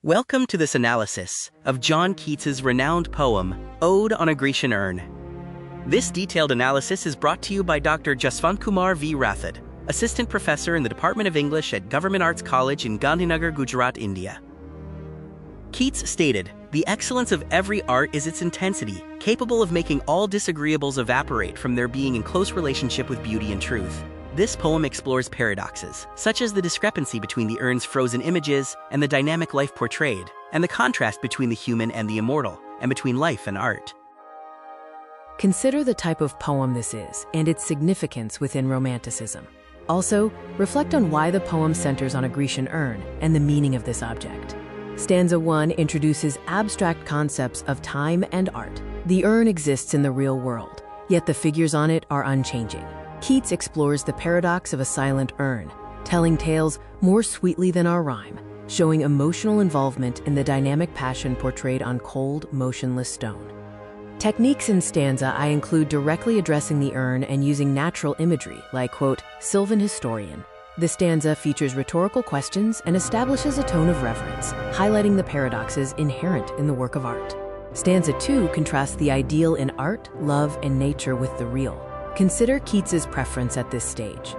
Welcome to this analysis of John Keats's renowned poem, Ode on a Grecian Urn. This detailed analysis is brought to you by Dr. Jaswantkumar V. Rathod, Assistant Professor in the Department of English at Government Arts College in Gandhinagar, Gujarat, India. Keats stated, "The excellence of every art is its intensity, capable of making all disagreeables evaporate from their being in close relationship with beauty and truth." This poem explores paradoxes, such as the discrepancy between the urn's frozen images and the dynamic life portrayed, and the contrast between the human and the immortal, and between life and art. Consider the type of poem this is and its significance within Romanticism. Also, reflect on why the poem centers on a Grecian urn and the meaning of this object. Stanza 1 introduces abstract concepts of time and art. The urn exists in the real world, yet the figures on it are unchanging. Keats explores the paradox of a silent urn, telling tales more sweetly than our rhyme, showing emotional involvement in the dynamic passion portrayed on cold, motionless stone. Techniques in stanza I include directly addressing the urn and using natural imagery, like, quote, Sylvan historian. The stanza features rhetorical questions and establishes a tone of reverence, highlighting the paradoxes inherent in the work of art. Stanza 2 contrasts the ideal in art, love, and nature with the real. Consider Keats's preference at this stage.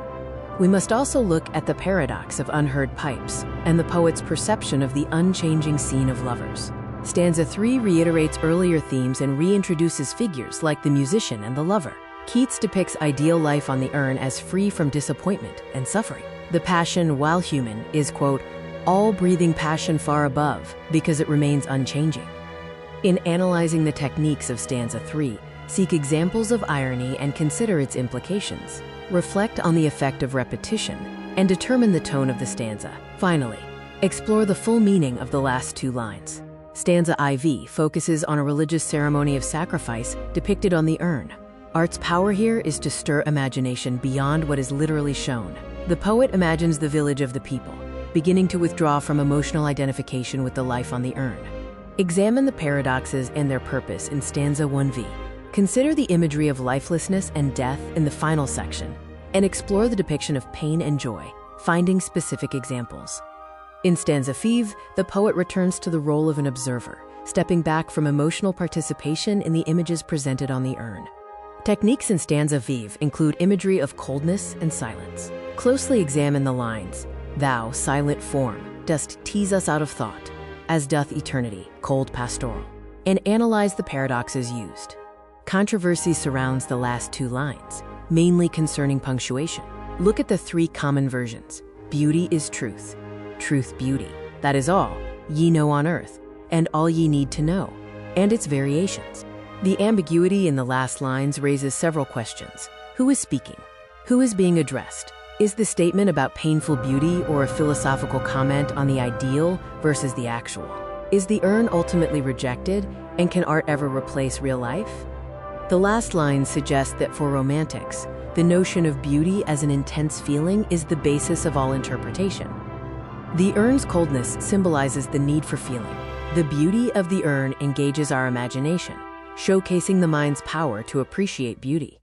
We must also look at the paradox of unheard pipes and the poet's perception of the unchanging scene of lovers. Stanza 3 reiterates earlier themes and reintroduces figures like the musician and the lover. Keats depicts ideal life on the urn as free from disappointment and suffering. The passion, while human, is, quote, all breathing passion far above because it remains unchanging. In analyzing the techniques of stanza 3, seek examples of irony and consider its implications. Reflect on the effect of repetition and determine the tone of the stanza. Finally, explore the full meaning of the last two lines. Stanza IV focuses on a religious ceremony of sacrifice depicted on the urn. Art's power here is to stir imagination beyond what is literally shown. The poet imagines the village of the people, beginning to withdraw from emotional identification with the life on the urn. Examine the paradoxes and their purpose in stanza 1V. Consider the imagery of lifelessness and death in the final section, and explore the depiction of pain and joy, finding specific examples. In stanza 5, the poet returns to the role of an observer, stepping back from emotional participation in the images presented on the urn. Techniques in stanza 5 include imagery of coldness and silence. Closely examine the lines, "Thou, silent form, dost tease us out of thought, as doth eternity, cold pastoral," and analyze the paradoxes used. Controversy surrounds the last two lines, mainly concerning punctuation. Look at the three common versions. Beauty is truth, truth beauty, that is all ye know on earth, and all ye need to know, and its variations. The ambiguity in the last lines raises several questions. Who is speaking? Who is being addressed? Is the statement about painful beauty or a philosophical comment on the ideal versus the actual? Is the urn ultimately rejected, and can art ever replace real life? The last line suggests that for romantics, the notion of beauty as an intense feeling is the basis of all interpretation. The urn's coldness symbolizes the need for feeling. The beauty of the urn engages our imagination, showcasing the mind's power to appreciate beauty.